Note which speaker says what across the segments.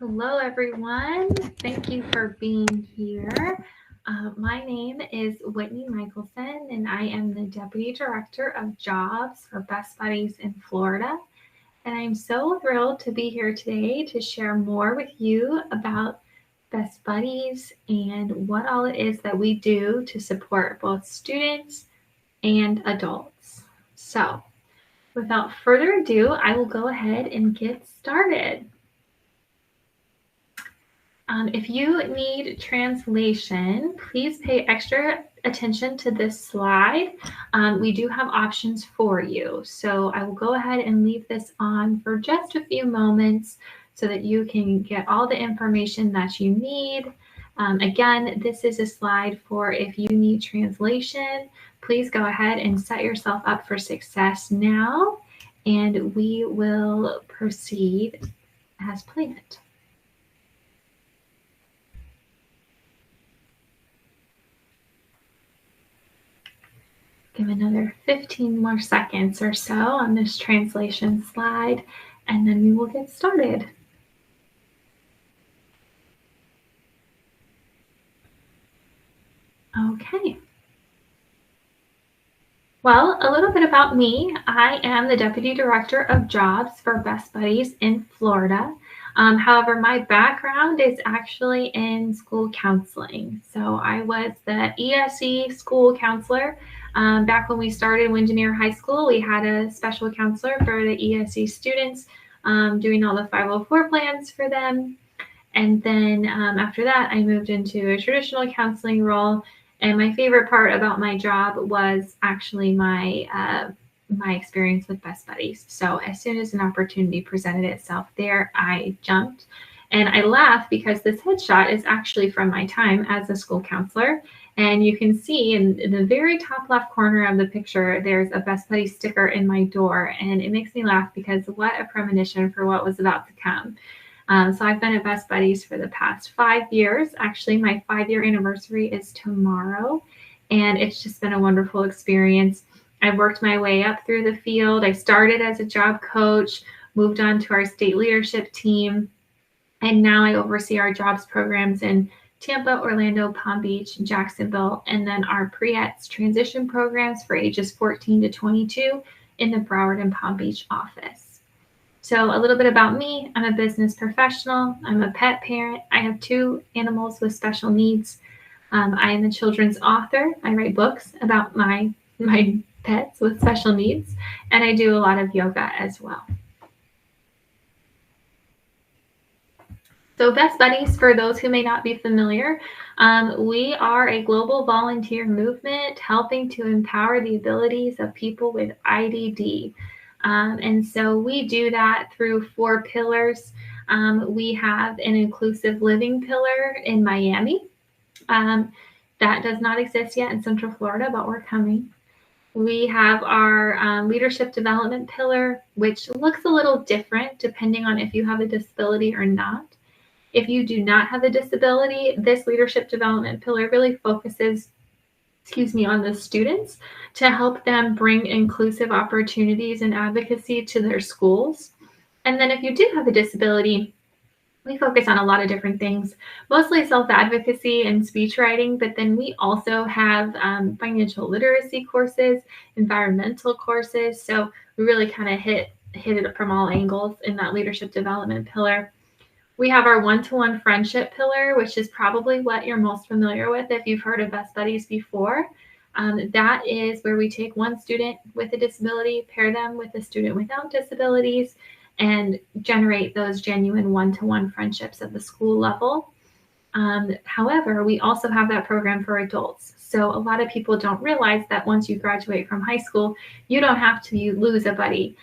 Speaker 1: Hello, everyone. Thank you for being here. My name is Whitney Michielssen, and I am the Deputy Director of Jobs for Best Buddies in Florida. And I'm so thrilled to be here today to share more with you about Best Buddies and what all it is that we do to support both students and adults. So, without further ado, I will go ahead and get started. If you need translation, please pay extra attention to this slide. We do have options for you. So I will go ahead and leave this on for just a few moments so that you can get all the information that you need. Again, this is a slide for if you need translation. Please go ahead and set yourself up for success now, and we will proceed as planned. Give another 15 more seconds or so on this translation slide, and then we will get started. Okay. Well, a little bit about me. I am the Deputy Director of Jobs for Best Buddies in Florida. However, my background is actually in school counseling. So I was the ESE school counselor. Back when we started Windermere High School, we had a special counselor for the ESE students, doing all the 504 plans for them. And then after that, I moved into a traditional counseling role. And my favorite part about my job was actually my experience with Best Buddies. So as soon as an opportunity presented itself there, I jumped. And I laugh because this headshot is actually from my time as a school counselor. And you can see in the very top left corner of the picture, there's a Best Buddies sticker in my door. And it makes me laugh because what a premonition for what was about to come. So I've been at Best Buddies for the past 5 years. Actually, my 5-year anniversary is tomorrow, and it's just been a wonderful experience. I've worked my way up through the field. I started as a job coach, moved on to our state leadership team, and now I oversee our jobs programs in Tampa, Orlando, Palm Beach, Jacksonville, and then our pre-ETS transition programs for ages 14 to 22 in the Broward and Palm Beach office. So a little bit about me. I'm a business professional. I'm a pet parent. I have 2 animals with special needs. I am a children's author. I write books about my pets with special needs, and I do a lot of yoga as well. So Best Buddies, for those who may not be familiar, we are a global volunteer movement helping to empower the abilities of people with IDD. And so we do that through 4 pillars. We have an inclusive living pillar in Miami. That does not exist yet in Central Florida, but we're coming. We have our leadership development pillar, which looks a little different depending on if you have a disability or not. If you do not have a disability, this leadership development pillar really focuses on the students to help them bring inclusive opportunities and advocacy to their schools. And then if you do have a disability, we focus on a lot of different things, mostly self-advocacy and speech writing, but then we also have financial literacy courses, environmental courses. So we really kind of hit it from all angles in that leadership development pillar. We have our one-to-one friendship pillar, which is probably what you're most familiar with if you've heard of Best Buddies before. That is where we take one student with a disability, pair them with a student without disabilities, and generate those genuine one-to-one friendships at the school level. However, we also have that program for adults. So a lot of people don't realize that once you graduate from high school, you don't have to lose a buddy.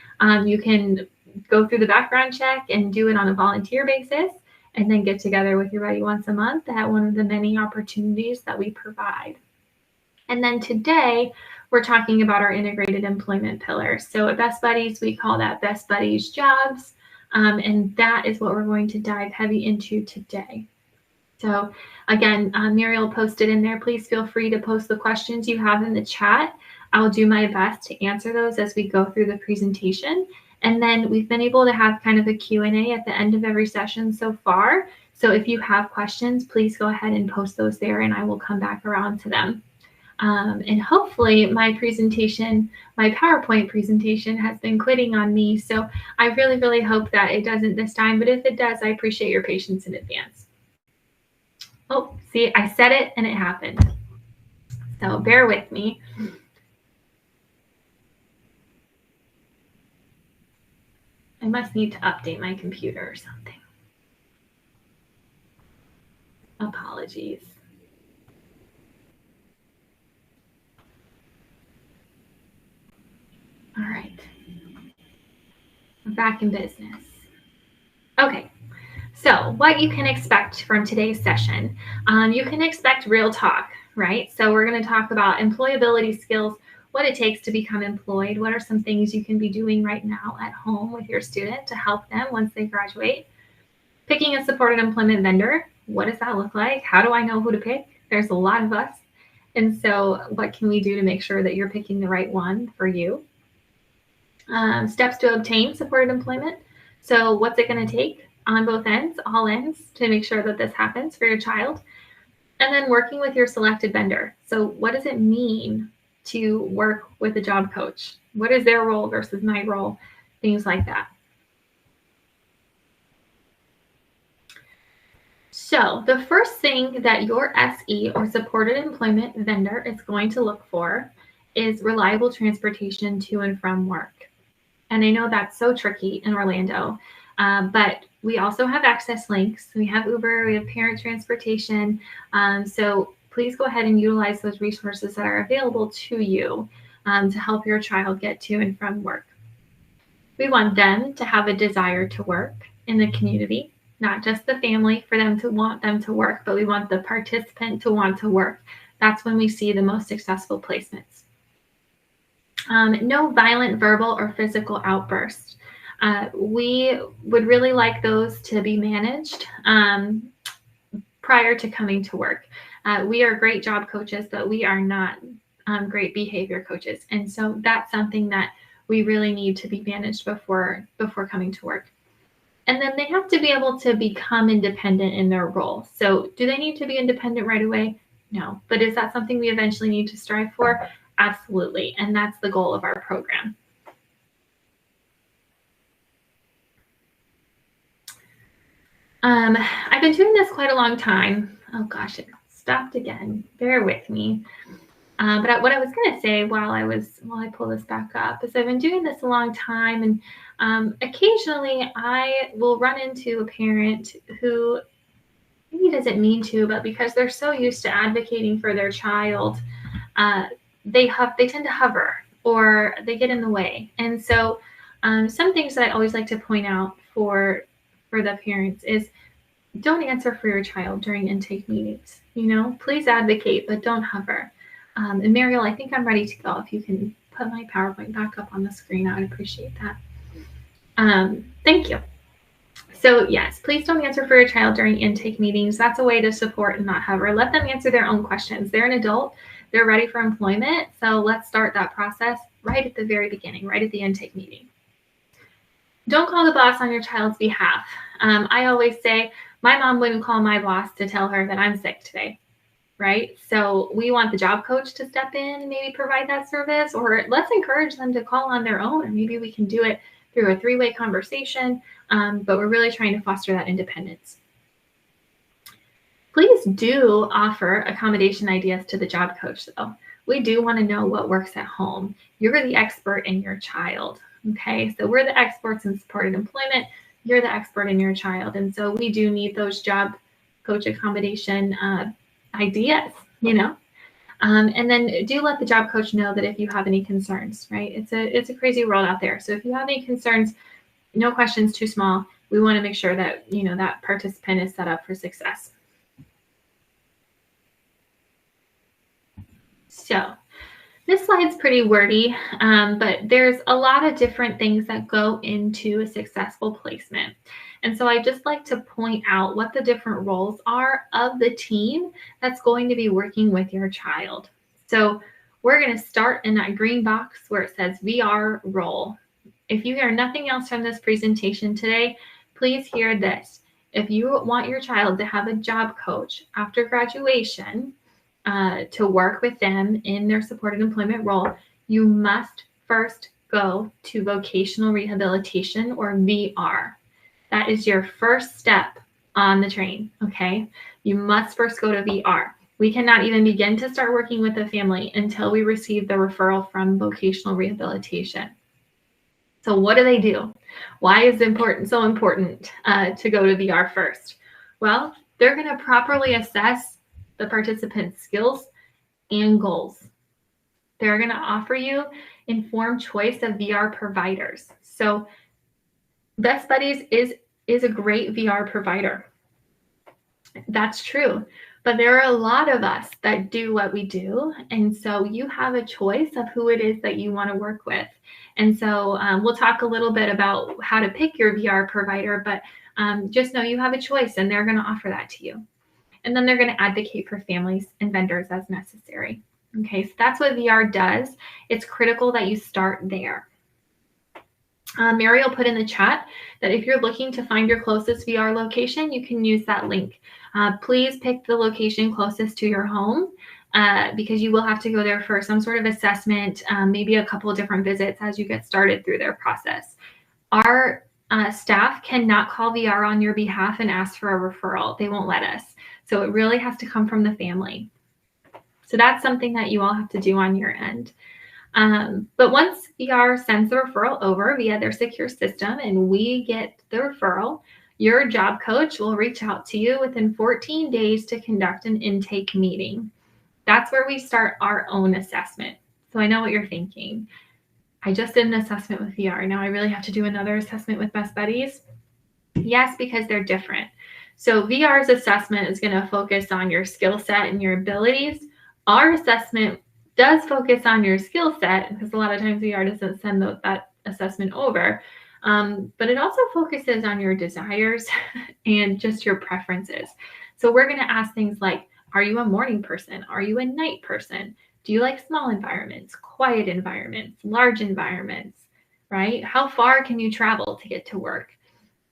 Speaker 1: You can go through the background check and do it on a volunteer basis, and then get together with your buddy once a month at one of the many opportunities that we provide. And then today, we're talking about our integrated employment pillar. So at Best Buddies, we call that Best Buddies Jobs, and that is what we're going to dive heavy into today. So again, Muriel posted in there, please feel free to post the questions you have in the chat. I'll do my best to answer those as we go through the presentation. And then we've been able to have kind of a Q&A at the end of every session so far. So if you have questions, please go ahead and post those there and I will come back around to them. And hopefully my presentation, my PowerPoint presentation has been quitting on me. So I really, really hope that it doesn't this time. But if it does, I appreciate your patience in advance. Oh, see, I said it and it happened. So bear with me. I must need to update my computer or something. Apologies. All right. I'm back in business. Okay. So what you can expect from today's session, you can expect real talk, right? So we're going to talk about employability skills, what it takes to become employed, what are some things you can be doing right now at home with your student to help them once they graduate, picking a supported employment vendor, what does that look like? How do I know who to pick? There's a lot of us. And so what can we do to make sure that you're picking the right one for you? Steps to obtain supported employment. So what's it going to take on both ends, all ends, to make sure that this happens for your child? And then working with your selected vendor. So what does it mean to work with a job coach? What is their role versus my role? Things like that. So the first thing that your SE or supported employment vendor is going to look for is reliable transportation to and from work. And I know that's so tricky in Orlando, but we also have access links. We have Uber, we have parent transportation. So please go ahead and utilize those resources that are available to you to help your child get to and from work. We want them to have a desire to work in the community, not just the family for them to want them to work, but we want the participant to want to work. That's when we see the most successful placements. No violent verbal or physical outbursts. We would really like those to be managed prior to coming to work. We are great job coaches, but we are not great behavior coaches. And so that's something that we really need to be managed before coming to work. And then they have to be able to become independent in their role. So do they need to be independent right away? No. But is that something we eventually need to strive for? Absolutely. And that's the goal of our program. I've been doing this quite a long time. Oh gosh, it stopped again. Bear with me. But what I was going to say while I pull this back up is I've been doing this a long time, and occasionally I will run into a parent who maybe doesn't mean to, but because they're so used to advocating for their child, they tend to hover or they get in the way. And so some things that I always like to point out for the parents is don't answer for your child during intake meetings. Please advocate, but don't hover. And Mariel, I think I'm ready to go. If you can put my PowerPoint back up on the screen, I would appreciate that. Thank you. So yes, please don't answer for your child during intake meetings. That's a way to support and not hover. Let them answer their own questions. They're an adult. They're ready for employment. So let's start that process right at the very beginning, right at the intake meeting. Don't call the boss on your child's behalf. I always say my mom wouldn't call my boss to tell her that I'm sick today. Right? So we want the job coach to step in and maybe provide that service, or let's encourage them to call on their own. And maybe we can do it through a 3-way conversation, but we're really trying to foster that independence. Please do offer accommodation ideas to the job coach, though. We do want to know what works at home. You're the expert in your child, okay? So we're the experts in supported employment. You're the expert in your child. And so we do need those job coach accommodation ideas, and then do let the job coach know that if you have any concerns, right? It's a crazy world out there. So if you have any concerns, no questions too small. We want to make sure that, that participant is set up for success. So this slide's pretty wordy, but there's a lot of different things that go into a successful placement. And so I just like to point out what the different roles are of the team that's going to be working with your child. So we're going to start in that green box where it says VR role. If you hear nothing else from this presentation today, please hear this. If you want your child to have a job coach after graduation to work with them in their supported employment role, you must first go to vocational rehabilitation, or VR. That is your first step on the train, okay? You must first go to VR. We cannot even begin to start working with the family until we receive the referral from vocational rehabilitation. So what do? Why is it so important to go to VR first? Well, they're going to properly assess the participant's skills and goals. They're going to offer you informed choice of VR providers. So Best Buddies is a great VR provider. That's true. But there are a lot of us that do what we do. And so you have a choice of who it is that you want to work with. And so we'll talk a little bit about how to pick your VR provider, but just know you have a choice and they're going to offer that to you. And then they're going to advocate for families and vendors as necessary. Okay, so that's what VR does. It's critical that you start there. Mary will put in the chat that if you're looking to find your closest VR location, you can use that link. Please pick the location closest to your home because you will have to go there for some sort of assessment, maybe a couple of different visits as you get started through their process. Our staff cannot call VR on your behalf and ask for a referral. They won't let us. So it really has to come from the family. So that's something that you all have to do on your end. But once VR sends the referral over via their secure system and we get the referral, your job coach will reach out to you within 14 days to conduct an intake meeting. That's where we start our own assessment. So I know what you're thinking. I just did an assessment with VR. Now I really have to do another assessment with Best Buddies? Yes, because they're different. So VR's assessment is going to focus on your skill set and your abilities. Our assessment does focus on your skill set because a lot of times VR doesn't send that assessment over. But it also focuses on your desires and just your preferences. So we're going to ask things like, are you a morning person? Are you a night person? Do you like small environments, quiet environments, large environments, right? How far can you travel to get to work?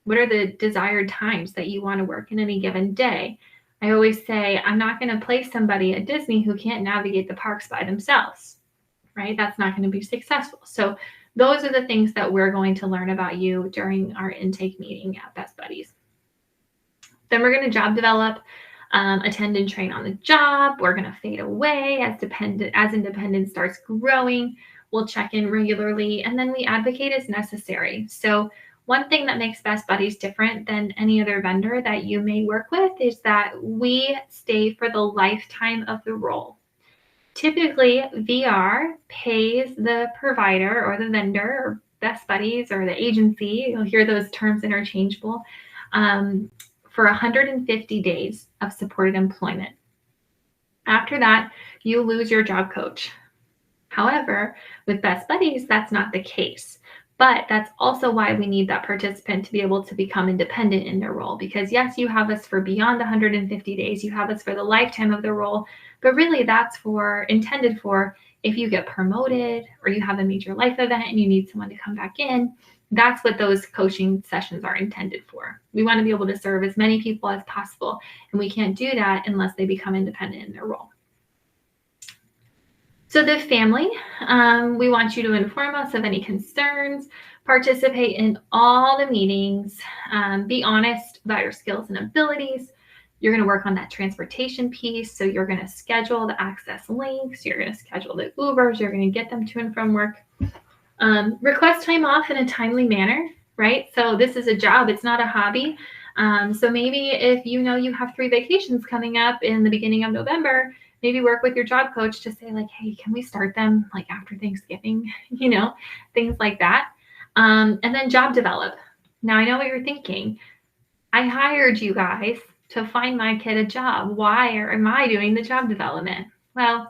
Speaker 1: What are the desired times that you want to work in any given day? I always say, I'm not going to place somebody at Disney who can't navigate the parks by themselves, right? That's not going to be successful. So those are the things that we're going to learn about you during our intake meeting at Best Buddies. Then we're going to job develop, attend and train on the job. We're going to fade away as independence starts growing. We'll check in regularly, and then we advocate as necessary. So one thing that makes Best Buddies different than any other vendor that you may work with is that we stay for the lifetime of the role. Typically, VR pays the provider or the vendor or Best Buddies or the agency, you'll hear those terms interchangeable, for 150 days of supported employment. After that, you lose your job coach. However, with Best Buddies, that's not the case. But that's also why we need that participant to be able to become independent in their role. Because yes, you have us for beyond 150 days, you have us for the lifetime of the role, but really that's intended for if you get promoted or you have a major life event and you need someone to come back in. That's what those coaching sessions are intended for. We want to be able to serve as many people as possible, and we can't do that unless they become independent in their role. So the family, we want you to inform us of any concerns, participate in all the meetings, be honest about your skills and abilities. You're going to work on that transportation piece. So you're going to schedule the access links. You're going to schedule the Ubers. You're going to get them to and from work. Request time off in a timely manner, right? So this is a job. It's not a hobby. So maybe if you know you have 3 vacations coming up in the beginning of November, maybe work with your job coach to say like, hey, can we start them like after Thanksgiving? Things like that. And then job develop. Now I know what you're thinking. I hired you guys to find my kid a job. Why am I doing the job development? Well,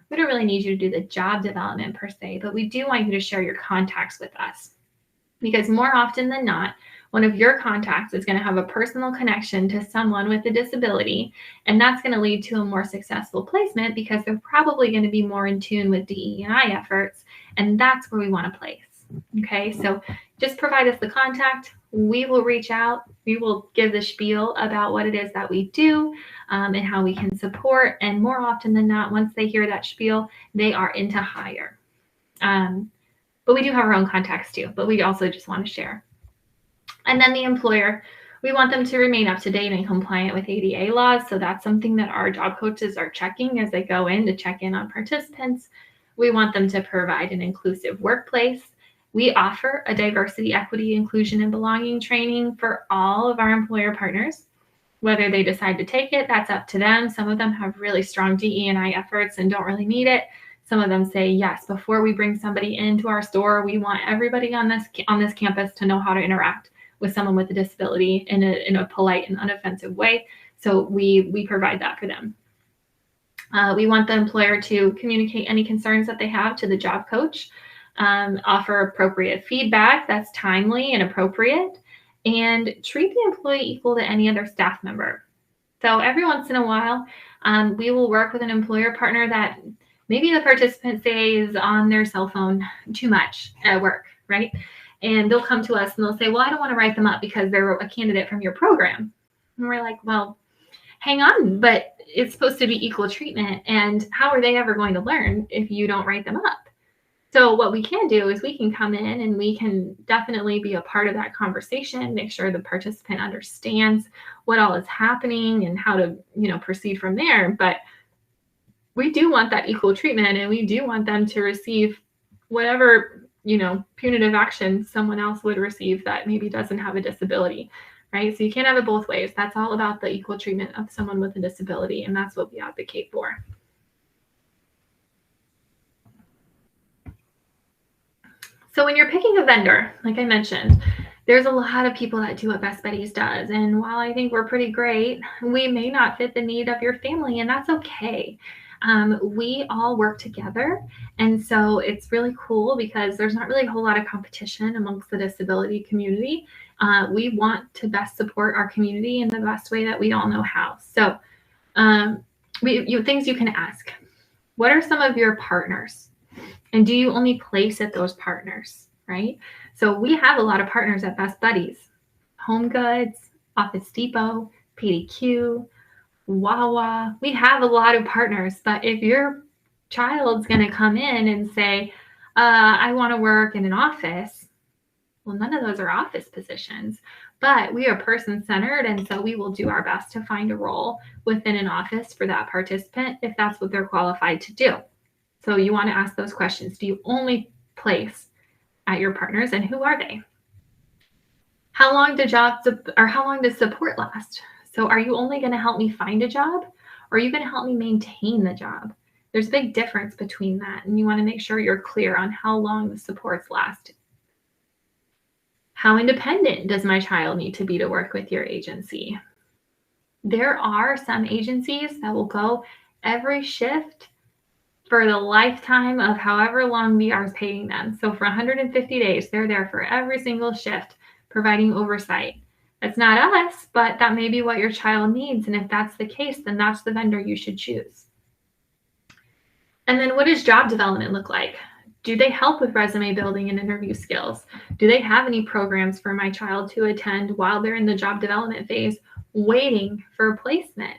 Speaker 1: we don't really need you to do the job development per se, but we do want you to share your contacts with us. Because more often than not, one of your contacts is going to have a personal connection to someone with a disability, and that's going to lead to a more successful placement because they're probably going to be more in tune with DE&I efforts, and that's where we want to place. Okay, so just provide us the contact. We will reach out. We will give the spiel about what it is that we do and how we can support. And more often than not, once they hear that spiel, they are into hire. But we do have our own contacts too, but we also just want to share. And then the employer, we want them to remain up to date and compliant with ADA laws. So that's something that our job coaches are checking as they go in to check in on participants. We want them to provide an inclusive workplace. We offer a diversity, equity, inclusion, and belonging training for all of our employer partners. Whether they decide to take it, that's up to them. Some of them have really strong DE&I efforts and don't really need it. Some of them say, yes, before we bring somebody into our store, we want everybody on this campus to know how to interact with someone with a disability in a polite and unoffensive way. So we provide that for them. We want the employer to communicate any concerns that they have to the job coach, offer appropriate feedback that's timely and appropriate, and treat the employee equal to any other staff member. So every once in a while, we will work with an employer partner that maybe the participant stays on their cell phone too much at work, right? And they'll come to us and they'll say, well, I don't want to write them up because they're a candidate from your program. And we're like, well, hang on, but it's supposed to be equal treatment. And how are they ever going to learn if you don't write them up? So what we can do is we can come in and we can definitely be a part of that conversation, make sure the participant understands what all is happening and how to, proceed from there. But we do want that equal treatment, and we do want them to receive whatever, punitive action someone else would receive that maybe doesn't have a disability, right? So you can't have it both ways. That's all about the equal treatment of someone with a disability, and that's what we advocate for. So when you're picking a vendor, like I mentioned, there's a lot of people that do what Best Buddies does. And while I think we're pretty great, we may not fit the need of your family, and that's okay. We all work together. And so it's really cool because there's not really a whole lot of competition amongst the disability community. We want to best support our community in the best way that we all know how. So things you can ask. What are some of your partners? And do you only place at those partners, right? So we have a lot of partners at Best Buddies, Home Goods, Office Depot, PDQ, Wawa. We have a lot of partners, but if your child's going to come in and say, I want to work in an office, well, none of those are office positions, but we are person-centered, and so we will do our best to find a role within an office for that participant if that's what they're qualified to do. So you want to ask those questions. Do you only place at your partners, and who are they? How long does support last? So are you only going to help me find a job, or are you going to help me maintain the job? There's a big difference between that, and you want to make sure you're clear on how long the supports last. How independent does my child need to be to work with your agency? There are some agencies that will go every shift for the lifetime of however long we are paying them. So for 150 days, they're there for every single shift, providing oversight. That's not us, but that may be what your child needs. And if that's the case, then that's the vendor you should choose. And then what does job development look like? Do they help with resume building and interview skills? Do they have any programs for my child to attend while they're in the job development phase, waiting for a placement,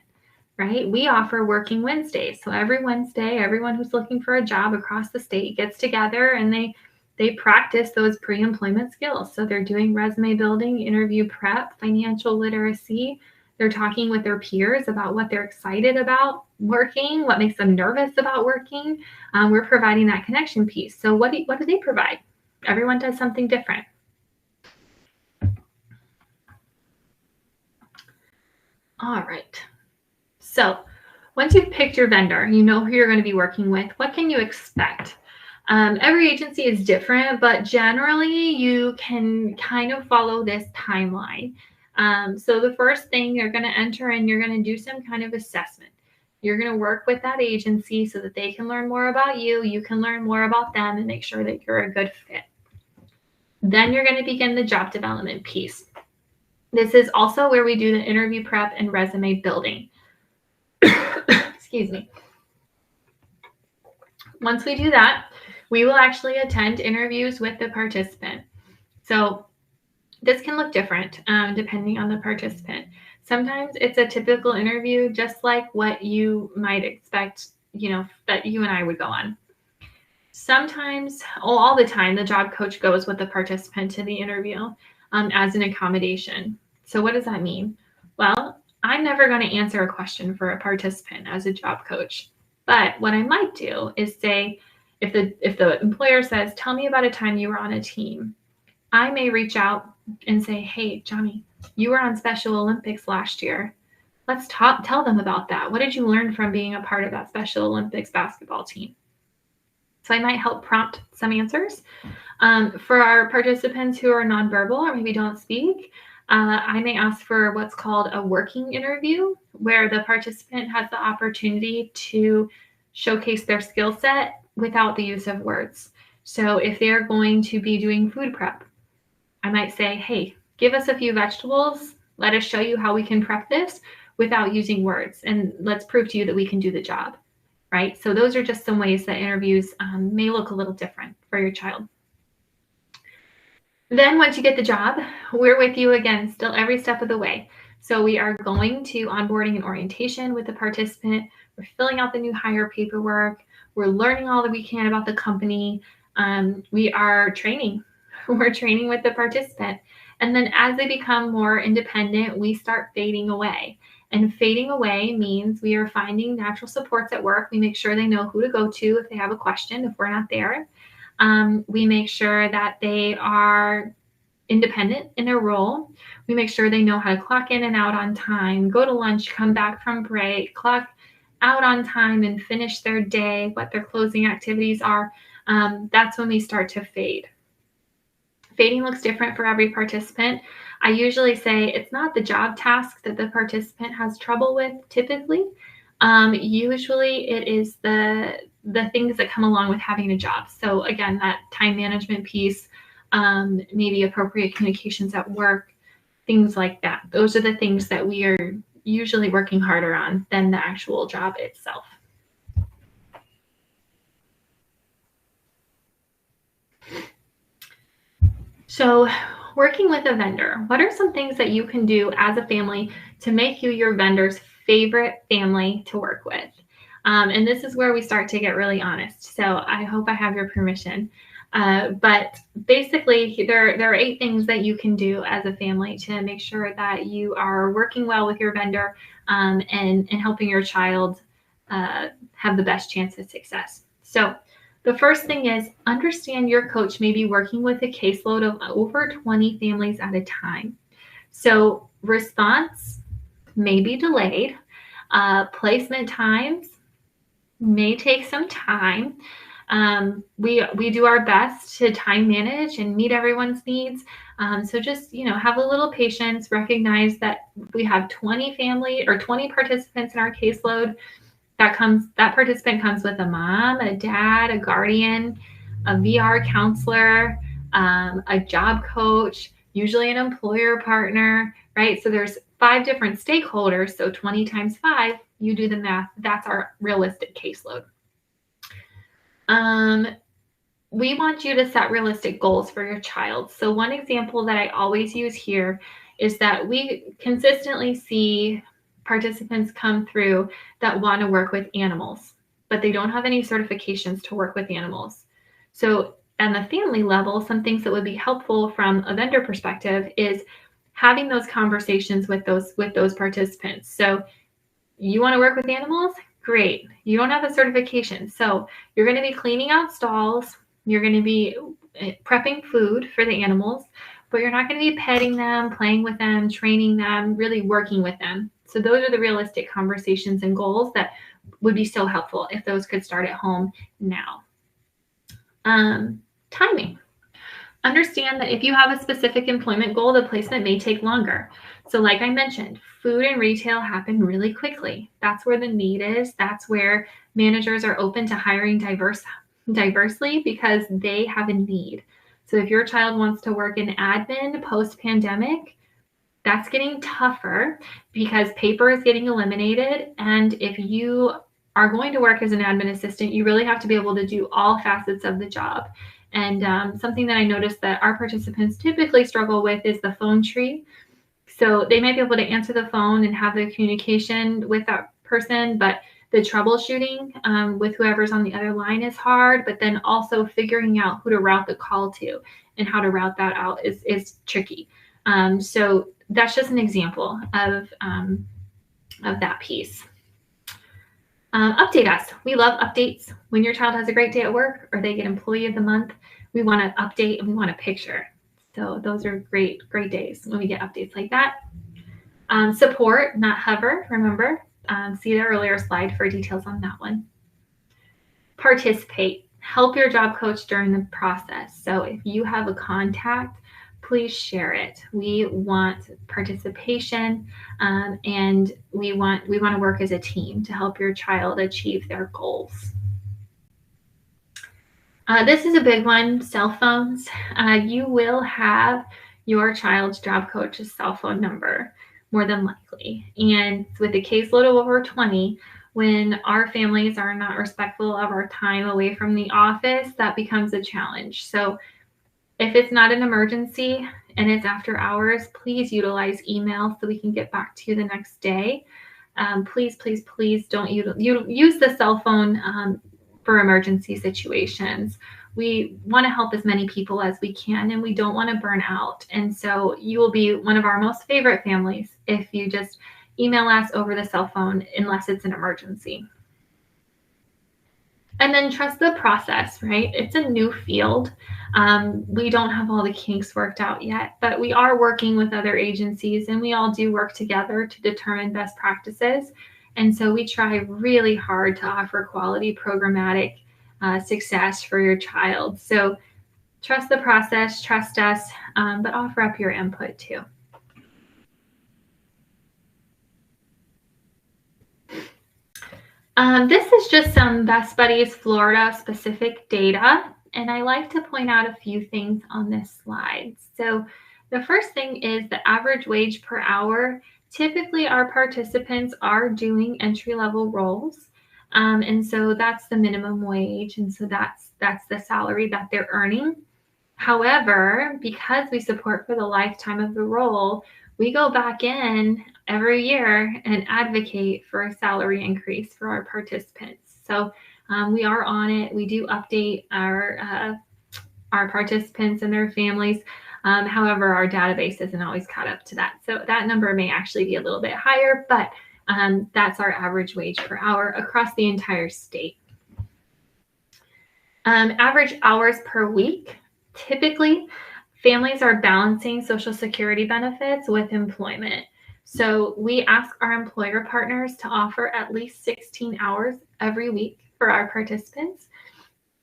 Speaker 1: right? We offer working Wednesdays. So every Wednesday, everyone who's looking for a job across the state gets together and they practice those pre-employment skills. So they're doing resume building, interview prep, financial literacy. They're talking with their peers about what they're excited about working, what makes them nervous about working. We're providing that connection piece. So what do they provide? Everyone does something different. All right. So once you've picked your vendor, you know who you're going to be working with. What can you expect? Every agency is different, but generally you can kind of follow this timeline. So the first thing you're going to enter in, you're going to do some kind of assessment. You're going to work with that agency so that they can learn more about you. You can learn more about them and make sure that you're a good fit. Then you're going to begin the job development piece. This is also where we do the interview prep and resume building. Excuse me. Once we do that, We will actually attend interviews with the participant. So this can look different depending on the participant. Sometimes it's a typical interview, just like what you might expect, that you and I would go on. Sometimes, all the time, the job coach goes with the participant to the interview as an accommodation. So what does that mean? Well, I'm never going to answer a question for a participant as a job coach. But what I might do is say, if the employer says, tell me about a time you were on a team, I may reach out and say, hey, Johnny, you were on Special Olympics last year. Let's tell them about that. What did you learn from being a part of that Special Olympics basketball team? So I might help prompt some answers. For our participants who are nonverbal or maybe don't speak, I may ask for what's called a working interview, where the participant has the opportunity to showcase their skill set without the use of words. So if they're going to be doing food prep, I might say, hey, give us a few vegetables. Let us show you how we can prep this without using words. And let's prove to you that we can do the job, right? So those are just some ways that interviews may look a little different for your child. Then once you get the job, we're with you again, still every step of the way. So we are going to onboarding and orientation with the participant. We're filling out the new hire paperwork. We're learning all that we can about the company. We are training. We're training with the participant. And then as they become more independent, we start fading away. And fading away means we are finding natural supports at work. We make sure they know who to go to if they have a question, if we're not there. We make sure that they are independent in their role. We make sure they know how to clock in and out on time, go to lunch, come back from break, clock out on time and finish their day, what their closing activities are. That's when we start to fade. Fading looks different for every participant. I usually say it's not the job task that the participant has trouble with typically. Usually it is the things that come along with having a job. So again, that time management piece, maybe appropriate communications at work, things like that. Those are the things that we are usually working harder on than the actual job itself. So working with a vendor, what are some things that you can do as a family to make you your vendor's favorite family to work with? And this is where we start to get really honest. So I hope I have your permission. But basically, there are 8 things that you can do as a family to make sure that you are working well with your vendor and helping your child have the best chance of success. So the first thing is understand your coach may be working with a caseload of over 20 families at a time. So response may be delayed. Placement times may take some time. We do our best to time manage and meet everyone's needs. So just, have a little patience, recognize that we have 20 participants in our caseload. That participant comes with a mom, a dad, a guardian, a VR counselor, a job coach, usually an employer partner, right? So there's 5 different stakeholders. So 20 times 5, you do the math. That's our realistic caseload. We want you to set realistic goals for your child. So one example that I always use here is that we consistently see participants come through that want to work with animals, but they don't have any certifications to work with animals. So on the family level, some things that would be helpful from a vendor perspective is having those conversations with those participants. So you want to work with animals? Great. You don't have a certification. So you're going to be cleaning out stalls. You're going to be prepping food for the animals, but you're not going to be petting them, playing with them, training them, really working with them. So those are the realistic conversations and goals that would be so helpful if those could start at home now. Timing. Understand that if you have a specific employment goal, the placement may take longer. So like I mentioned, food and retail happen really quickly. That's where the need is. That's where managers are open to hiring diversely because they have a need. So if your child wants to work in admin post-pandemic, that's getting tougher because paper is getting eliminated. And if you are going to work as an admin assistant, you really have to be able to do all facets of the job. And something that I noticed that our participants typically struggle with is the phone tree. So they might be able to answer the phone and have the communication with that person, but the troubleshooting with whoever's on the other line is hard, but then also figuring out who to route the call to and how to route that out is tricky. So that's just an example of that piece. Update us. We love updates. When your child has a great day at work or they get Employee of the Month, we want to update and we want a picture. So those are great days when we get updates like that. Support, not hover, remember. See the earlier slide for details on that one. Participate. Help your job coach during the process. So if you have a contact, please share it. We want participation, and we want to work as a team to help your child achieve their goals. This is a big one, cell phones. You will have your child's job coach's cell phone number, more than likely. And with a caseload of over 20, when our families are not respectful of our time away from the office, that becomes a challenge. So if it's not an emergency and it's after hours, please utilize email so we can get back to you the next day. Please don't use the cell phone for emergency situations. We want to help as many people as we can, and we don't want to burn out. And so you will be one of our most favorite families if you just email us over the cell phone unless it's an emergency. And then trust the process, right? It's a new field. We don't have all the kinks worked out yet, but we are working with other agencies, and we all do work together to determine best practices. And so we try really hard to offer quality programmatic success for your child. So trust the process, trust us, but offer up your input too. This is just some Best Buddies Florida specific data, and I like to point out a few things on this slide. So the first thing is the average wage per hour. Typically, our participants are doing entry-level roles, and so that's the minimum wage, and so that's the salary that they're earning. However, because we support for the lifetime of the role, we go back in every year and advocate for a salary increase for our participants. So we are on it. We do update our participants and their families. However, our database isn't always caught up to that. So that number may actually be a little bit higher, but that's our average wage per hour across the entire state. Average hours per week. Typically, families are balancing Social Security benefits with employment. So we ask our employer partners to offer at least 16 hours every week for our participants.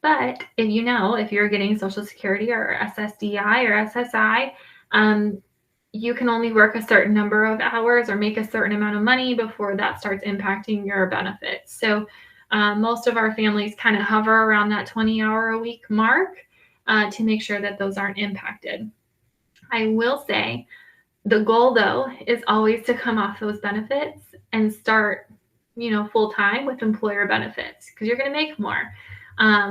Speaker 1: But if you're getting Social Security or SSDI or SSI, you can only work a certain number of hours or make a certain amount of money before that starts impacting your benefits. So most of our families kind of hover around that 20-hour-a-week mark to make sure that those aren't impacted. I will say the goal, though, is always to come off those benefits and start, full-time with employer benefits because you're going to make more.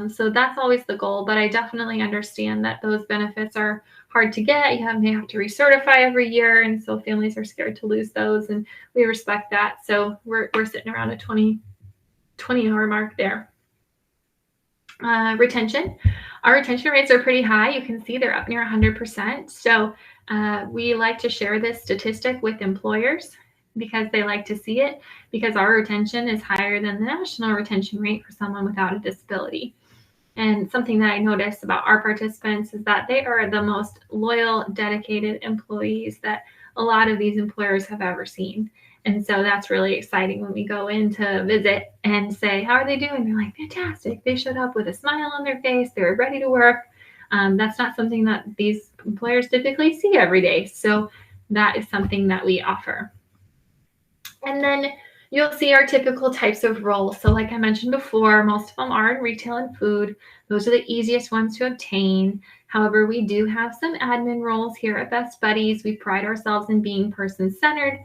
Speaker 1: So that's always the goal, but I definitely understand that those benefits are hard to get. You may have to recertify every year, and so families are scared to lose those, and we respect that. So we're sitting around a 20-hour mark there. Retention. Our retention rates are pretty high. You can see they're up near 100%. So we like to share this statistic with employers because they like to see it, because our retention is higher than the national retention rate for someone without a disability. And something that I noticed about our participants is that they are the most loyal, dedicated employees that a lot of these employers have ever seen. And so that's really exciting when we go in to visit and say, how are they doing? They're like, fantastic. They showed up with a smile on their face. They were ready to work. That's not something that these employers typically see every day. So that is something that we offer. And then You'll see our typical types of roles. So like I mentioned before, most of them are in retail and food. Those are the easiest ones to obtain. However, we do have some admin roles here at Best Buddies. We pride ourselves in being person-centered.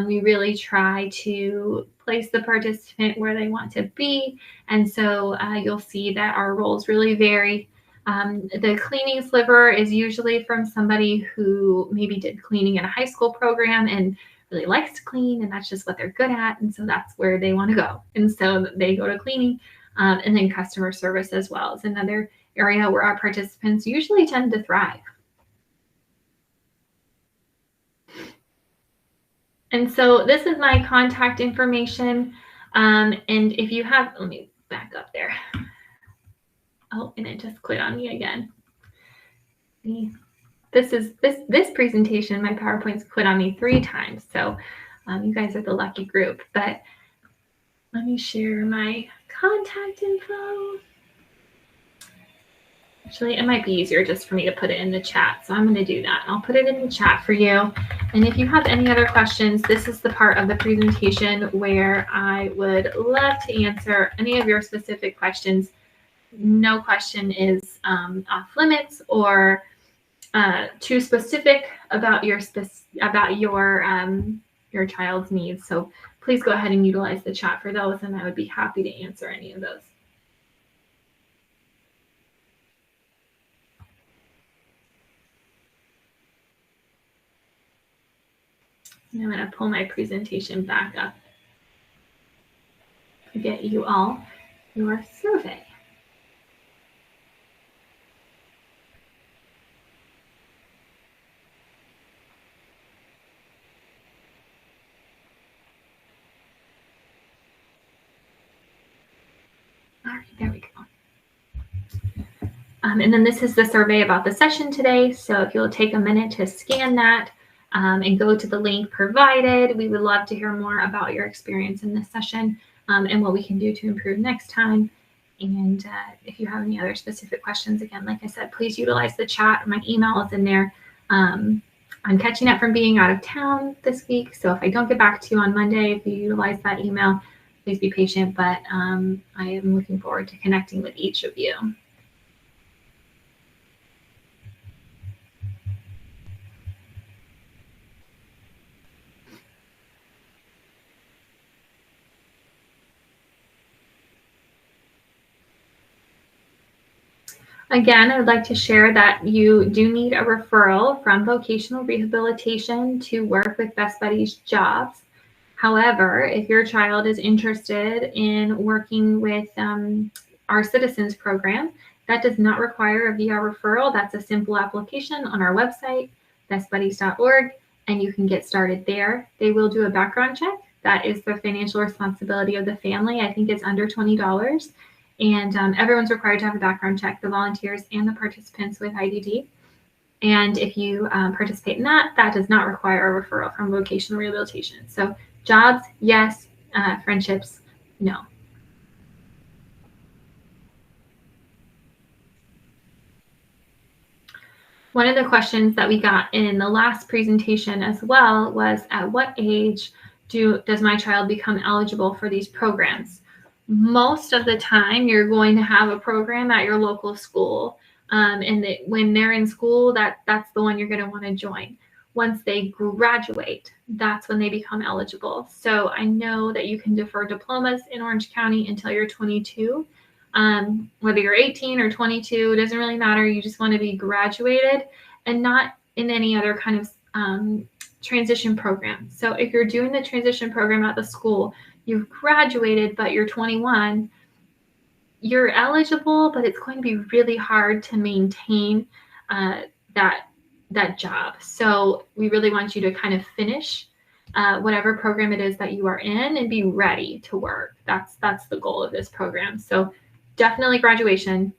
Speaker 1: We really try to place the participant where they want to be. And so you'll see that our roles really vary. The cleaning sliver is usually from somebody who maybe did cleaning in a high school program and really likes to clean, and that's just what they're good at, and so that's where they want to go, and so they go to cleaning. And then customer service as well is another area where our participants usually tend to thrive. And so this is my contact information, and if you have, let me back up there. Oh, and it just quit on me again. This presentation, my PowerPoint's quit on me 3 times, so you guys are the lucky group. But let me share my contact info. Actually, it might be easier just for me to put it in the chat, so I'm going to do that. I'll put it in the chat for you. And if you have any other questions, this is the part of the presentation where I would love to answer any of your specific questions. No question is off limits or too specific about your child's needs. So please go ahead and utilize the chat for those, and I would be happy to answer any of those. And I'm going to pull my presentation back up to get you all your survey. All right, there we go. And then this is the survey about the session today. So if you'll take a minute to scan that and go to the link provided, we would love to hear more about your experience in this session and what we can do to improve next time. And if you have any other specific questions, again, like I said, please utilize the chat. My email is in there. I'm catching up from being out of town this week. So if I don't get back to you on Monday, if you utilize that email, please be patient. But I am looking forward to connecting with each of you. Again, I would like to share that you do need a referral from vocational rehabilitation to work with Best Buddies jobs. However, if your child is interested in working with our Citizens program, that does not require a VR referral. That's a simple application on our website, bestbuddies.org, and you can get started there. They will do a background check. That is the financial responsibility of the family. I think it's under $20. And everyone's required to have a background check, the volunteers and the participants with IDD. And if you participate in that, that does not require a referral from vocational rehabilitation. So jobs, yes. Friendships, no. One of the questions that we got in the last presentation as well was, at what age does my child become eligible for these programs? Most of the time, you're going to have a program at your local school. And when they're in school, that's the one you're going to want to join. Once they graduate, that's when they become eligible. So I know that you can defer diplomas in Orange County until you're 22. Whether you're 18 or 22, it doesn't really matter. You just want to be graduated and not in any other kind of transition program. So if you're doing the transition program at the school, you've graduated, but you're 21, you're eligible, but it's going to be really hard to maintain that job. So we really want you to kind of finish whatever program it is that you are in and be ready to work. That's the goal of this program. So definitely graduation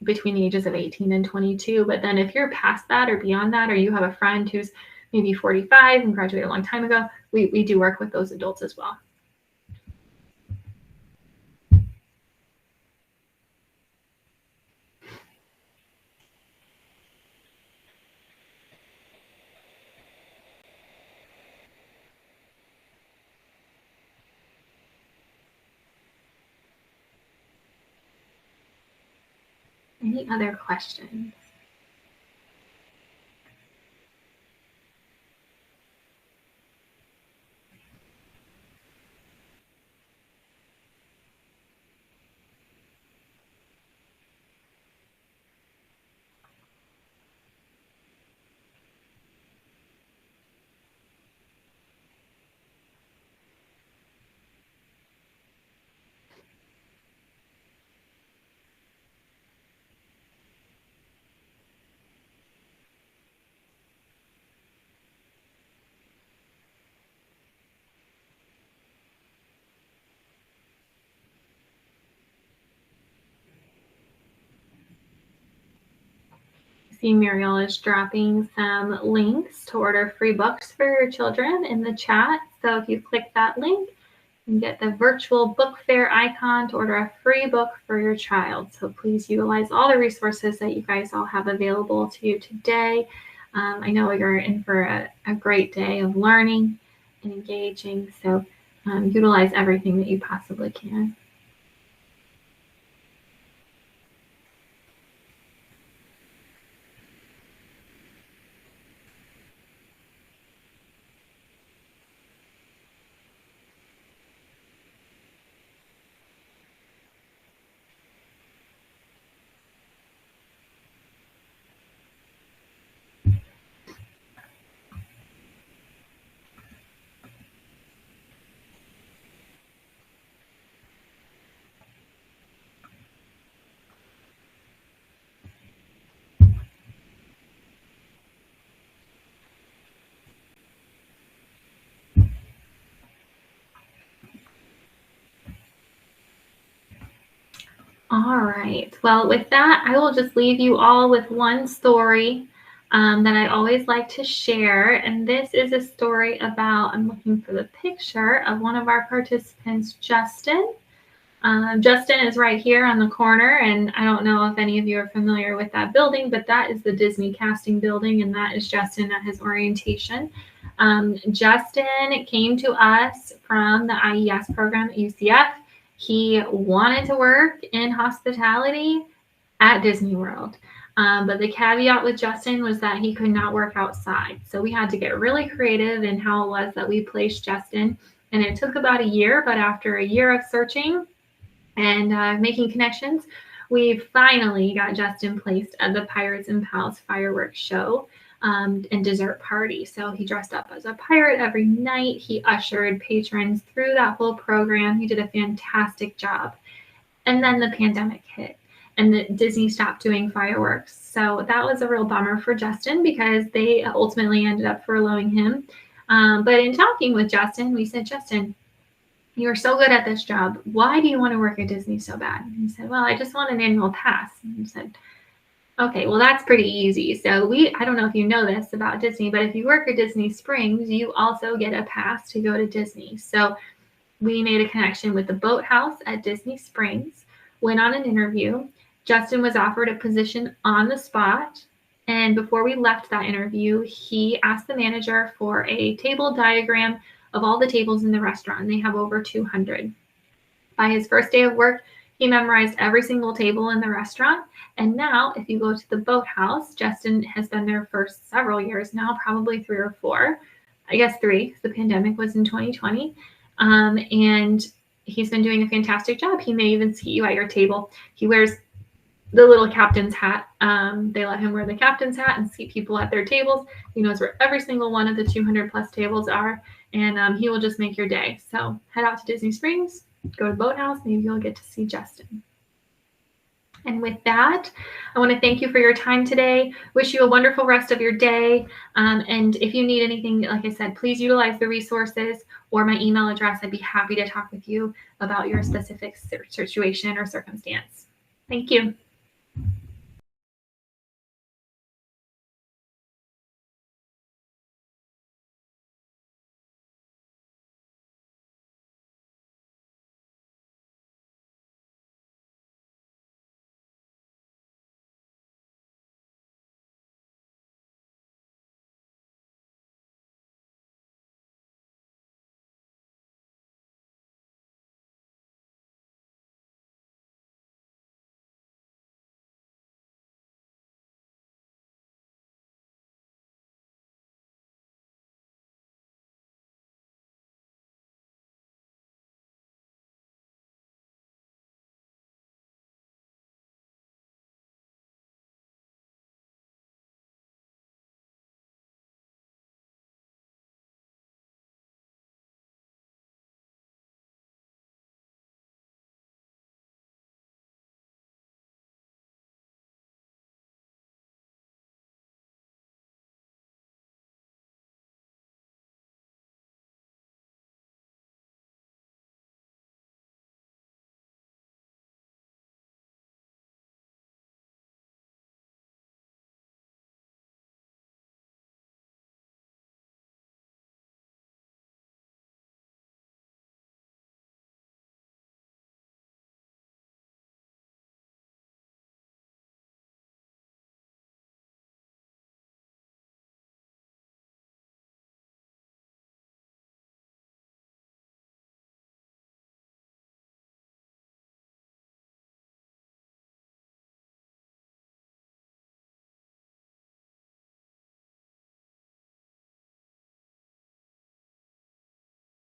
Speaker 1: between the ages of 18 and 22. But then if you're past that or beyond that, or you have a friend who's maybe 45 and graduated a long time ago, we do work with those adults as well. any other questions? See, Muriel is dropping some links to order free books for your children in the chat. So if you click that link, you can get the virtual book fair icon to order a free book for your child. So please utilize all the resources that you guys all have available to you today. I know you're in for a great day of learning and engaging. So utilize everything that you possibly can. All right. Well, with that, I will just leave you all with one story that I always like to share. And this is a story about, I'm looking for the picture of one of our participants, Justin. Justin is right here on the corner, and I don't know if any of you are familiar with that building, but that is the Disney casting building, and that is Justin at his orientation. Justin came to us from the IES program at UCF. He wanted to work in hospitality at Disney World. But the caveat with Justin was that he could not work outside. So we had to get really creative in how it was that we placed Justin. And it took about a year, but after a year of searching and making connections, we finally got Justin placed at the Pirates and Pals fireworks show and dessert party. So he dressed up as a pirate every night. He ushered patrons through that whole program. He did a fantastic job. And then the pandemic hit and Disney stopped doing fireworks. So that was a real bummer for Justin because they ultimately ended up furloughing him. But in talking with Justin, we said, Justin, you are so good at this job. Why do you want to work at Disney so bad? And he said, well, I just want an annual pass. And he said, okay, well, that's pretty easy. So I don't know if you know this about Disney, but if you work at Disney Springs, you also get a pass to go to Disney. So we made a connection with the boathouse at Disney Springs, went on an interview. Justin was offered a position on the spot. And before we left that interview, he asked the manager for a table diagram of all the tables in the restaurant. They have over 200. By his first day of work, he memorized every single table in the restaurant. And now, if you go to the boathouse, Justin has been there for several years now, probably 3 or 4. I guess 3, because the pandemic was in 2020. And he's been doing a fantastic job. He may even seat you at your table. He wears the little captain's hat. They let him wear the captain's hat and seat people at their tables. He knows where every single one of the 200 plus tables are, and he will just make your day. So head out to Disney Springs, go to Boathouse, maybe you'll get to see Justin. And with that, I want to thank you for your time today. Wish you a wonderful rest of your day. And if you need anything, like I said, please utilize the resources or my email address. I'd be happy to talk with you about your specific situation or circumstance. Thank you.